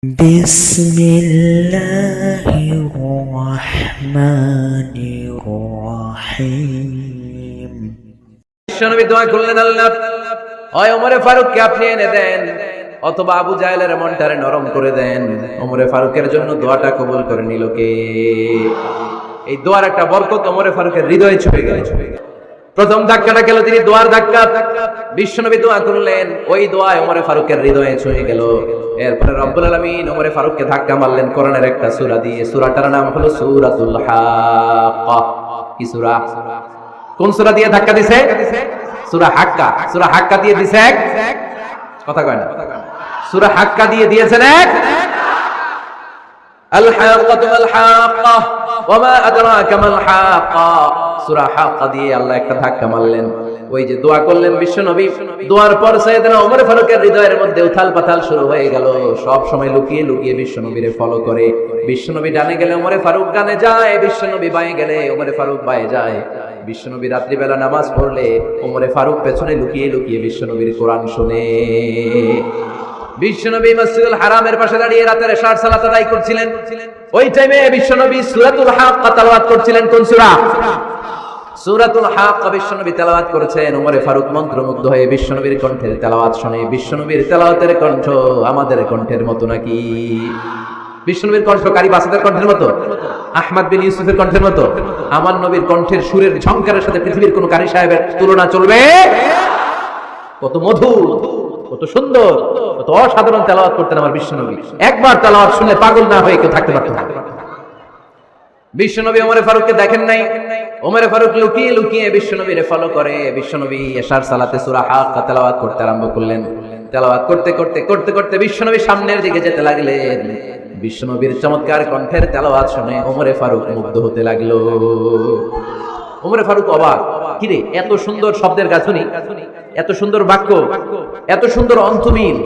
বিসমিল্লাহির-রহমানির-রহিম। বিশ্বনবী দোয়া করলেন, আল্লাহ হয় ওমরে ফারুককে আপনি এনে দেন, অথবা আবু জাহেলের মনটারে নরম করে দেন। ওমরে ফারুকের জন্য দোয়াটা কবুল করে নিল কে? এই দোয়ার একটা বরকত ওমরে ফারুকের হৃদয়ে ছুঁয়ে গেল। প্রথম ধাক্কাটা গেল তিনি দোয়ার ধাক্কা। বিশ্বনবী দোয়া করলেন, ওই দোয়া ওমরে ফারুকের হৃদয়ে ছুঁয়ে গেল। এরপরে রব্বুল আলামিন ওমরে ফারুককে ধাক্কা মারলেন কোরআনের একটা সূরা দিয়ে। সূরাটার নাম হলো সূরাতুল হাক্কা। কি সূরা? কোন সূরা দিয়ে ধাক্কা দিছে? সূরা হাক্কা। সূরা হাক্কা দিয়ে দিছে এক, কথা কয় না। সূরা হাক্কা দিয়ে দিয়েছেন এক। আল হাক্কাতু আল হাক্কা ওয়া মা আদরাকা মাল হাক্কা। সূরা হাক্কা দিয়ে আল্লাহ একটা ধাক্কা মারলেন। ওই যে দোয়া করলেন বিশ্বনবী, দোয়ার পর সাইয়েদনা ওমর ফারুকের হৃদয়ের মধ্যে উথাল পাথাল শুরু হয়ে গেল। সব সময় লুকিয়ে লুকিয়ে বিশ্বনবীরে ফলো করে। বিশ্বনবী ডানে গেলে ওমরে ফারুক ডানে যায়, বিশ্বনবী বাঁয়ে গেলে ওমরে ফারুক বাঁয়ে যায়। বিশ্বনবী রাত্রিবেলা নামাজ পড়লে ওমরে ফারুক পেছনে লুকিয়ে লুকিয়ে বিশ্বনবীর কোরআন শুনে। বিশ্বনবী মসজিদুল হারামের পাশে দাঁড়িয়ে রাতের এশার সালাত আদায় করছিলেন। ওই টাইমে বিশ্বনবী সূরাতুল হাক্কা তেলাওয়াত করছিলেন। কোন সূরা? সূরাতুল হাক্কা বিশ্বনবী তেলাওয়াত করেছেন। ওমরে ফারুক মন্ত্রমুগ্ধ হয়ে বিশ্বনবীর কণ্ঠের তেলাওয়াত শুনে। বিশ্বনবীর তেলাওয়াতের কণ্ঠ আমাদের কণ্ঠের মতো নাকি? বিশ্বনবীর কণ্ঠ কারি বাসাদের কণ্ঠের মতো? আহমদ বিন ইউসুফের কণ্ঠের মতো? আমার নবীর কণ্ঠের সুরের ঝংকারের সাথে পৃথিবীর কোন কারি সাহেবের তুলনা চলবে? কত মধুর, কত সুন্দর, কত অসাধারণ তেলাওয়াত করতেন আমার বিশ্বনবী। একবার তেলাওয়াত শুনে পাগল না হয়ে কেউ থাকতে পারত না। বিশ্বনবী ওমরে ফারুককে দেখেন নাই। ওমরে ফারুক লুকিয়ে লুকিয়ে বিশ্বনবীরে ফলো করে। বিশ্বনবী এশার সালাতে সূরা হাক্কা তেলাওয়াত করতে আরম্ভ করলেন। তেলাওয়াত করতে করতে করতে করতে বিশ্বনবী সামনের দিকে যেতে লাগলেন। বিশ্বনবীর চমৎকার কণ্ঠের তেলাওয়াত শুনে ওমরে ফারুক মুগ্ধ হতে লাগলো। ওমরে ফারুক অবাক, কিরে এত সুন্দর শব্দের গাঁথুনি, এত সুন্দর বাক্য, এত সুন্দর অন্তমিল,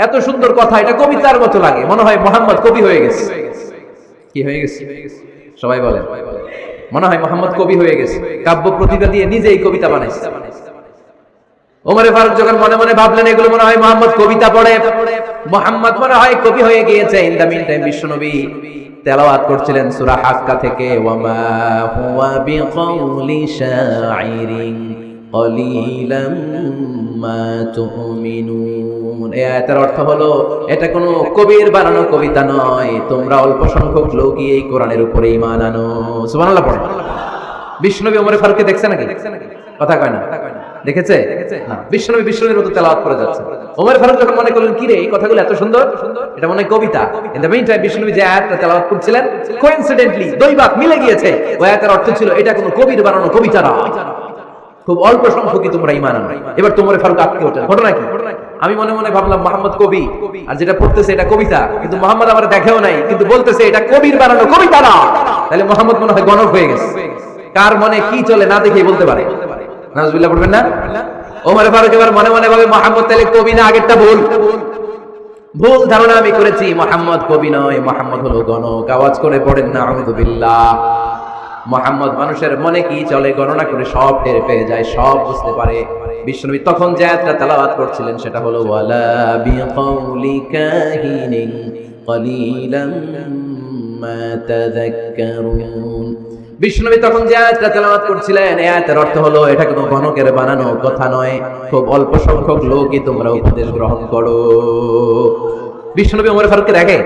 এত সুন্দর কথা, এটা কবিতার মতো লাগে। মনে হয় মুহাম্মদ কবি হয়ে গেছে। কি হয়ে গেছে? সবাই বলেন, মনে হয় মুহাম্মদ কবি হয়ে গেছে। কাব্য প্রতিভা দিয়ে নিজেই কবিতা বানাইছে। ওমরে ফারুক যখন মনে মনে ভাবলেন এগুলো মনে হয় মুহাম্মদ কবিতা পড়ে, মুহাম্মদ মনে হয় কবি হয়ে গিয়েছে। ইন দা মিন টাইম বিশ্বনবী তেলাওয়াত করছিলেন সূরা হাক্কা থেকে, ওয়ামা হুয়া বিকাউলি শাইরিন কলিলাম মা তুমিনুন। এই আয়াতের অর্থ হলো এটা কোনো কবির বানানো কবিতা নয়, তোমরা অল্প সংখ্যক লোকই এই কোরআনের উপরে ঈমান আনো। সুবহানাল্লাহ পড়ে। বিশ্বনবী ওমরে ফারুককে দেখছে নাকি? কথা কয় না। দেখেছে না? বিশ্বনবীর মতো তেলাওয়াত করে যাচ্ছে। ওমর ফারুক যখন মনে করলেন, কি রে এই কথাগুলো এত সুন্দর, এটা মনে হয় কবিতা। ইন দ্য মিন টাইম বিশ্বনবী যে আয়াতটা তেলাওয়াত করছিলেন, কোইন্সিডেন্টলি দৈবাত মিলে গিয়েছে। ওই আয়াতের অর্থ ছিল এটা কোনো কবির বানানো কবিতা না, খুব অল্প সংখ্যকই তোমরা ঈমান আনো। এবার তো ওমর ফারুক আটকে ওঠেন। ঘটনা কি? আমি মনে মনে ভাবলাম মুহাম্মদ কবি, আর যেটা পড়তেছে এটা কবিতা, কিন্তু মুহাম্মদ আমার দেখেও নাই, কিন্তু বলতেছে এটা কবির বানানো কবিতা না। তাহলে মুহাম্মদ মনে হয় গণক হয়ে গেছে। কার মনে কি চলে না দেখেই বলতে পারে। নাউজুবিল্লাহ পড়বেন না? ওমর ফারুক এবার মনে মনে ভাবে মুহাম্মদ তাহলে কবি না, আগেরটা ভুল ধারণা আমি করেছি। মুহাম্মদ কবি নয়, মুহাম্মদ হলো গণক। আওয়াজ করে পড়েন না আউযুবিল্লাহ। মুহাম্মদ মানুষের মনে কি চলে গণনা করে সব টের পেয়ে যায়, সব বুঝতে পারে। বিশ্বনবী তখন যে আয়াতটা তেলাওয়াত করছিলেন সেটা হলো ওয়ালা বিকাউলি কাহিনিন কলিলাম মা তাযাক্কারুন। বিশ্বনবী তখন যে আয়াতটা তেলাওয়াত করছিলেন, এই আয়াতের অর্থ হলো এটা কোনো গণকের বানানো কথা নয়, খুব অল্প সংখ্যক লোকই তোমরা উপদেশ গ্রহণ করো। বিশ্বনবী ওমর ফারুককে দেখে?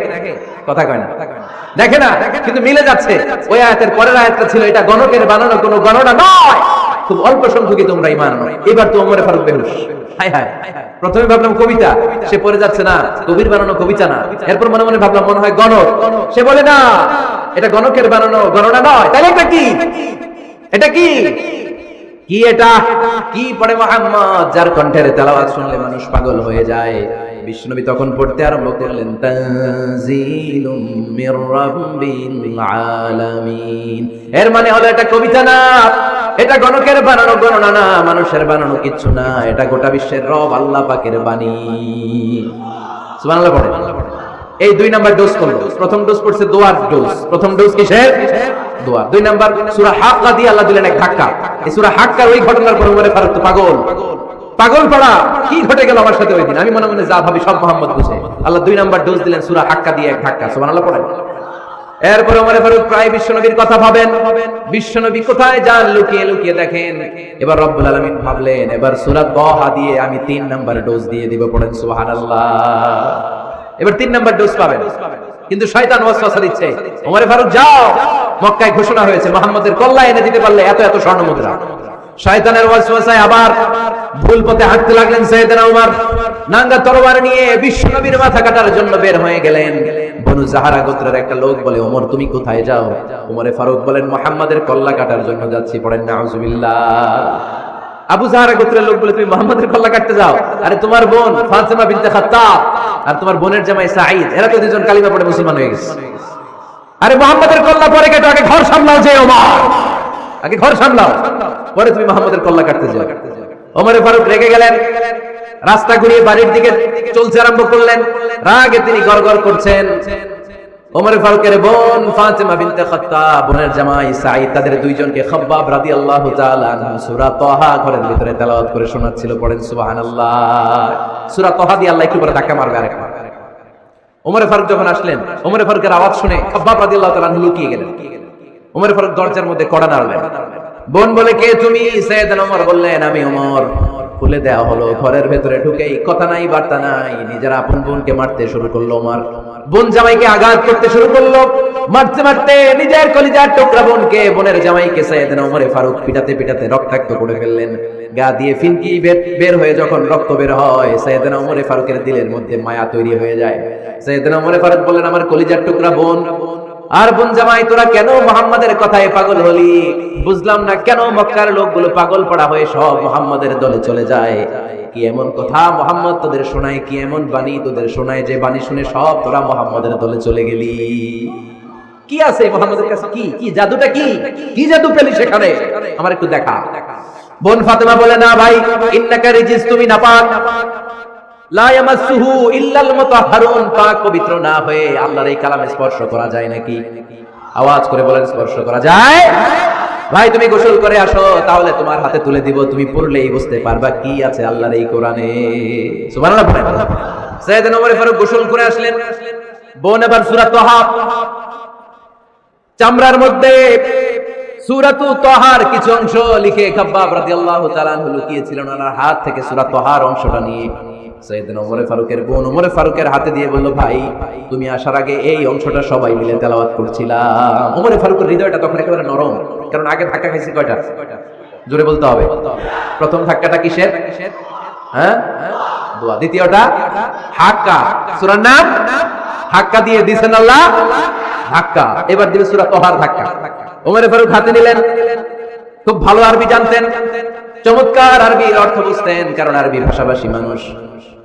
কথা কয় না। দেখে না, কিন্তু মিলে যাচ্ছে। ওই আয়াতের পরের আয়াতটা ছিল এটা গণকের বানানো কোনো গণনা নয়, খুব অল্প সংখ্যকই তোমরা ঈমান আনো। এবার তো ওমর ফারুক বেহুশ। হায় হায়, প্রথমে ভাবলাম কবিতা, সে পড়ে যাচ্ছে না কবির বানানো কবিতা না। এরপর মনে মনে ভাবলাম মনে হয় গণক, সে বলে না এটা গণকের বানানো গণনা নয়। তাহলে এটা কি? এটা কি? কি এটা? কি পড়ে মুহাম্মদ, যার কণ্ঠের তেলাওয়াত শুনলে মানুষ পাগল হয়ে যায়। বিশ্বনবী তখন পড়তে আরম্ভ করলেন, তানজিলুম মির রাব্বিল আলামিন। এর মানে হলো এটা কবিতা না, এটা গণকের বানানো গণনা না, মানুষের বানানো কিচ্ছু না, এটা গোটা বিশ্বের রব আল্লাহ পাকের বাণী। সুবহানাল্লাহ পড়ে। এই দুই নাম্বার ডোজ করলো। প্রথম ডোজ পড়ছে দোয়ার ডোজ। প্রথম ডোজ কিসের? দোয়া। দুই নাম্বার সূরা হাক্কা দিয়ে আল্লাহ দিলেন এক ধাক্কা। এই সূরা হাক্কার ওই ঘটনার পর ওমর ফারুক তো পাগল পাগল পাড়া কি ঘটে গেল আমার সাথে ওই দিন, আমি মনে মনে যা ভাবি সব মোহাম্মদ বুঝে। আল্লাহ 2 নাম্বার ডোজ দিলেন সূরা হাক্কা দিয়ে, এক ধাক্কা, সুবহানাল্লাহ পড়েন। এরপরে ওমর ফারুক প্রায় বিশ্বনবীর কথা ভাবেন, বিশ্বনবী কোথায় যান লুকিয়ে লুকিয়ে দেখেন। এবার রব্বুল আলামিন ভাবলেন এবার সূরা তাহা দিয়ে আমি 3 নাম্বার ডোজ দিয়ে দিব, পড়েন সুবহানাল্লাহ। এবার 3 নাম্বার ডোজ পাবেন, কিন্তু শয়তান ওয়াসওয়াসা দিচ্ছে, ওমর ফারুক যাও, মক্কায় ঘোষণা হয়েছে মুহাম্মদের কল্লা এনে দিতে পারলে এত এত স্বর্ণ মুদ্রা। শয়তানের ওয়াসওয়াসায় আবার ভুল পথে হাঁটতে লাগলেন সাইয়েদনা ওমর, নাঙ্গা তরবার নিয়ে বিশ্বনবীর মাথা কাটার জন্য বের হয়ে গেলেন। বনু জাহারা গোত্রের একটা লোক বলে, ওমর তুমি কোথায় যাও? ওমরে ফারুক বলেন, মুহাম্মাদের কল্লা কাটার জন্য যাচ্ছি, পড়েন নাউজুবিল্লাহ। আবু জাহারা গোত্রের লোক বলে, তুমি মুহাম্মাদের কল্লা কাটতে যাও? আরে তোমার বোন ফাতিমা বিনতে খাত্তাব আর তোমার বোনের জামাই সাঈদ, এরা তো দুজন কালিমা পড়ে মুসলমান হয়ে গেছে। আরে মুহাম্মাদের কল্লা পরে কেটে আগে ঘর সামলাও, যে ওমর আগে ঘর সামলাও, পরে তুমি মুহাম্মাদের কল্লা কাটতে যাও। ওমরে ফারুক রেগে গেলেন, রাস্তা ঘুরিয়ে বাড়ির দিকে চলতে আরম্ভ করলেন। রাগে তিনি গড়গড় করছেন। ওমর ফারুকের বোন ফাতিমা বিনতে খাত্তাব, বোনের জামাই সাঈদ, তাদের দুইজনকে খাব্বাব রাদিয়াল্লাহু তাআলা আনহু সূরা তাহা ঘরের ভিতরে তেলাওয়াত করে শোনাচ্ছিল, পড়েন সুবহানাল্লাহ। সূরা তাহা দিয়ে আল্লাহ একটু পরে ধাক্কা মারবে আরেকবার। ওমর ফারুক যখন আসলেন, ওমর ফারুকের আওয়াজ শুনে খাব্বাব রাদিয়াল্লাহু তাআলা আনহু লুকিয়ে গেলেন। ওমর ফারুক দরজার মধ্যে কড়া নাড়লেন। বোন বলে, কে তুমি? সাইয়েদনা ওমর বললেন, আমি ওমর। খুলে দেওয়া হলো। ঘরের ভেতরে ঢুকেই কথা নাই বার্তা নাই, নিজের আপন বোনকে মারতে শুরু করলো ওমর। বোন জামাইকে আঘাত করতে শুরু করলো, মারতে মারতে নিজের কলিজার টুকরা বোনকে, বোনের জামাইকে সাইয়েদনা ওমর ফারুক পিটাতে পিটাতে রক্তাক্ত করে ফেললেন। গা দিয়ে ফিনকি বের হয়ে যখন রক্ত বের হয়, সাইয়েদনা ওমর ফারুকের দিলের মধ্যে মায়া তৈরি হয়ে যায়। সাইয়েদনা ওমর ফারুক বললেন, আমার কলিজার টুকরা বোন আর বোন জামাই, তোরা কেন মুহাম্মাদের কথায় পাগল হলি? বুঝলাম না কেন মক্কার লোকগুলো পাগল পড়া হয়ে সব মুহাম্মাদের দলে চলে যায়। কি এমন কথা মুহাম্মদ তোদের শোনায়, কি এমন বাণী তোদের শোনায় যে বাণী শুনে সব তোরা মুহাম্মাদের দলে চলে গেলি? কি আছে মুহাম্মাদের কাছে? কি কি জাদুটা? কি কি জাদু পেলি সেখানে? আমার একটু দেখা। বোন ফাতেমা বলে, না ভাই, ইন্নাকা রিজিস, তুমি নাপাক, লা ইয়ামাসসুহু ইল্লাল মুতাহহারুন, পাক পবিত্র না হয়ে আল্লাহর এই কালামে স্পর্শ করা যায় নাকি? আওয়াজ করে বলেন, স্পর্শ করা যায়। ভাই তুমি গোসল করে আসো, তাহলে তোমার হাতে তুলে দিব, তুমি পড়লেই বুঝতে পারবা কি আছে আল্লাহর এই কোরআনে। সুবহানাল্লাহ। সাইয়েদনা ওমর ফারুক গোসল করে আসলেন। বোন আবার সূরা তাহা চামড়ার মধ্যে সূরাতু তাহার কিছু অংশ লিখে খাব্বাব রাদিয়াল্লাহু তাআলা আনহু লুকিয়েছিলেন, ওনার হাত থেকে সূরা তাহার অংশটা নিয়ে সাইয়েদনা ওমর ফারুকের বোন ওমর ফারুকের হাতে দিয়ে বলল, ভাই তুমি আসার আগে এই অংশটা সবাই মিলে তেলাওয়াত করছিলাম। ওমর ফারুকের হৃদয়টা তখন একেবারে নরম, কারণ আগে ধাক্কা খাইছি কয়টা? জোরে বলতে হবে। প্রথম ধাক্কাটা কিসের? হ্যাঁ, দোয়া। দ্বিতীয়টা হাক্কা, সূরার নাম হাক্কা দিয়ে দিয়েছেন আল্লাহ ধাক্কা। এবার দিবে সূরা তাহার ধাক্কা। ওমর ফারুক হাতে নিলেন, খুব ভালো আরবি জানতেন, চমৎকার আরবির অর্থ বুঝতেন, কারণ আরবি ভাষাভাষী মানুষ।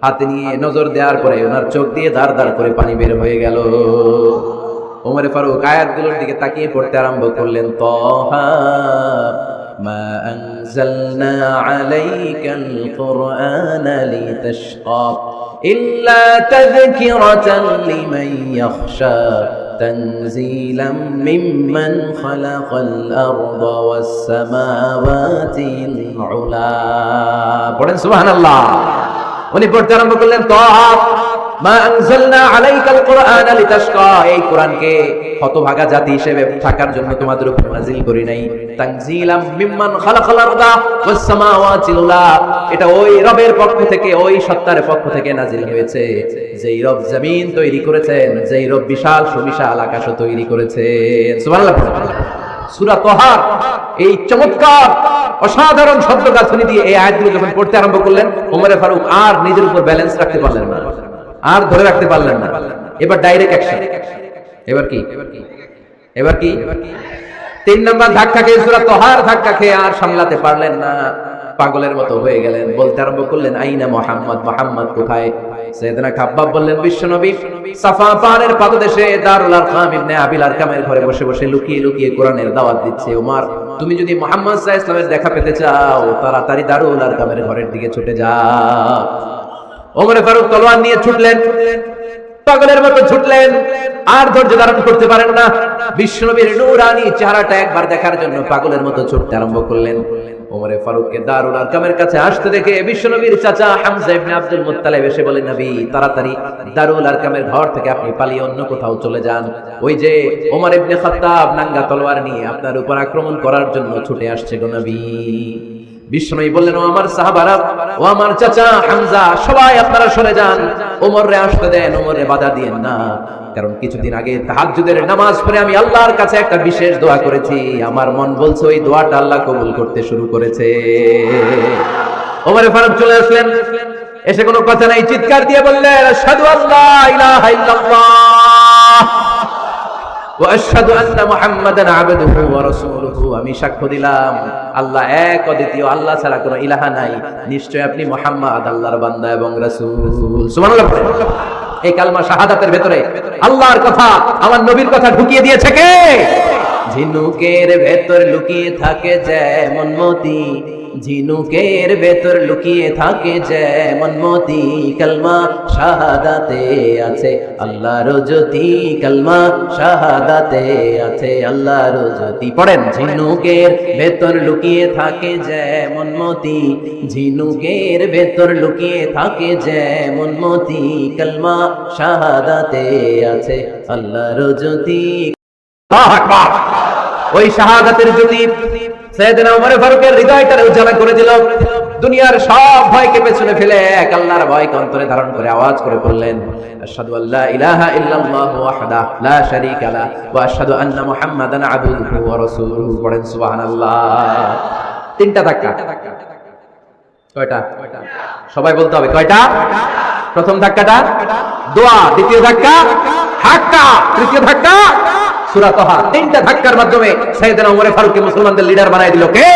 হাতে নিয়ে নজর দেওয়ার পরে ওনার চোখ দিয়ে ধার ধার করে পানি বের হয়ে গেল। ওমর ফারুক আয়াতগুলোর দিকে তাকিয়ে পড়তে আরম্ভ করলেন, তাহা মা আনজালনা আলাইকাল কুরআনা লিতাশকা ইল্লা তাযকিরাতান লিমান ইয়াখশা তানজিলাম মিম্মান খালাকাল আরদা ওয়াস সামাওয়াতিল উলা। পড়েন সুবহানাল্লাহ। উনি পড়তে আরম্ভ করলেন, তাহা মা আনজালনা আলাইকাল কুরআনা লিতাশকা, এই কোরআনকে হতভাগা জাতি হিসেবে থাকার জন্য তোমাদের উপর নাযিল করি নাই। তানজিলাম মিম্মান খালাকাল আরদা ওয়াস সামাওয়াতিল উলা, এটা ওই রবের পক্ষ থেকে, ওই সত্তার পক্ষ থেকে নাযিল হয়েছে, যেই রব জমিন তৈরি করেছেন, যেই রব বিশাল সুবিশাল আকাশ তৈরি করেছেন। সুবহানাল্লাহ। সূরা তাহার এই চমৎকার অসাধারণ শব্দ গাঁথনি দিয়ে এই আয়াতগুলো যখন পড়তে আরম্ভ করলেন, ওমর ফারুক আর নিজের উপর ব্যালেন্স রাখতে পারলেন না, আর ধরে রাখতে পারলেন না। এবার ডাইরেক্ট অ্যাকশন। এবার কি? এবার কি? 3 নাম্বার ধাক্কা খেয়ে, সূরা তাহার ধাক্কা খেয়ে আর সামলাতে পারলেন না, পাগলের মতো হয়ে গেলেন। বলতে আরম্ভ করলেন, আইনা মুহাম্মদ, মুহাম্মদ কোথায়? সাইয়েদনা খাব্বাব বললেন, বিশ্বনবী সাফা পাহাড়ের পাদদেশে দারুল আরকাম ইবনে আবিল আরকামের ঘরে বসে বসে লুকিয়ে লুকিয়ে কোরআনের দাওয়াত দিচ্ছে। ওমর, তুমি যদি মুহাম্মদ সাল্লাল্লাহু আলাইহি ওয়াসাল্লামের দেখা পেতে চাও, তাড়াতাড়ি দারুল আরকামের ঘরের দিকে ছুটে যাও। ওমর ফারুক তলোয়ার নিয়ে ছুটলেন, পাগলের মতো ছুটলেন, আর ধৈর্য ধারণ করতে পারেন না। বিশ্বনবীর নূরানী চেহারাটা একবার দেখার জন্য পাগলের মতো ছুটতে আরম্ভ করলেন। ওমরে ফারুককে দারুল আরকামের কাছে আসতে দেখে বিশ্বনবীর চাচা হামজা ইবনে আব্দুল মুত্তালিব এসে বলে, নবী তাড়াতাড়ি দারুল আরকামের ঘর থেকে আপনি পালিয়ে অন্য কোথাও চলে যান। ওই যে ওমর ইবনে খাত্তাব নাঙ্গা তলোয়ার নিয়ে আপনার উপর আক্রমণ করার জন্য ছুটে আসছে গো নবী। বিশ্বনবী বললেন, ও আমার সাহাবারা, ও আমার চাচা হামজা, সবাই আপনারা সরে যান, ওমরে আসতে দেন, ওমরে বাধা দিয়েন না। কারণ কিছুদিন আগে তাহাজ্জুদের নামাজ পড়ে আমি আল্লাহর কাছে একটা বিশেষ দোয়া করেছি, আমার মন বলছে ওই দোয়াটা আল্লাহ কবুল করতে শুরু করেছে। ওমরে ফারুক চলে আসলেন, এসে কোনো কথা নাই, চিৎকার দিয়ে বললেন, আশহাদু আল্লা ইলাহা ইল্লাল্লাহ ওয়া আশহাদু আন্না মুহাম্মাদান আবদুহু ওয়া রাসূলুহু। আমি সাক্ষ্য দিলাম আল্লাহ এক, অদ্বিতীয়, আল্লাহ ছাড়া কোনো ইলাহা নাই, নিশ্চয় আপনি মুহাম্মদ আল্লাহর বান্দা এবং রাসূল। সুবহানাল্লাহ। এই কালমা শাহাদাতের ভেতরে আল্লাহর কথা, আমার নবীর কথা ঢুকিয়ে দিয়েছে কে? ঝিনুকের ভেতর লুকিয়ে থাকে যেমন মতি, ঝিনুকের ভেতর লুকিয়ে থাকে যেমন মতি, কালমা শাহাদাতে আছে আল্লাহর জ্যোতি, কালমা শাহাদাতে আছে আল্লাহর জ্যোতি। পড়েন, ঝিনুকের ভেতর লুকিয়ে থাকে যেমন মতি, ঝিনুকের ভেতর লুকিয়ে থাকে যেমন মতি, কালমা শাহাদাতে আছে আল্লাহর জ্যোতি। ওই শাহাদাতের জ্যোতি সাইয়েদনা ওমর ফারুকের হৃদয়টারে উজালা করে দিল। দুনিয়ার সব ভয়কে পেছনে ফেলে এক আল্লাহর ভয়কে অন্তরে ধারণ করে আওয়াজ করে বললেন, আশহাদু আল্লা ইলাহা ইল্লাল্লাহু ওয়াহদাহু লা শারীকা লাহু ওয়া আশহাদু আন্না মুহাম্মাদান আবদুহু ওয়া রাসূলুহু। পড়েন সুবহানাল্লাহ। তিনটা ধাক্কা। কয়টা? সবাই বলতে হবে কয়টা? প্রথম ধাক্কাটা দোয়া, দ্বিতীয় ধাক্কা হাক্কা, তৃতীয় ধাক্কা সূরা তাহা। তিনটা ধাক্কার মাধ্যমে সাইয়েদনা ওমর ফারুককে মুসলমানদের লিডার বানায় দিল কে?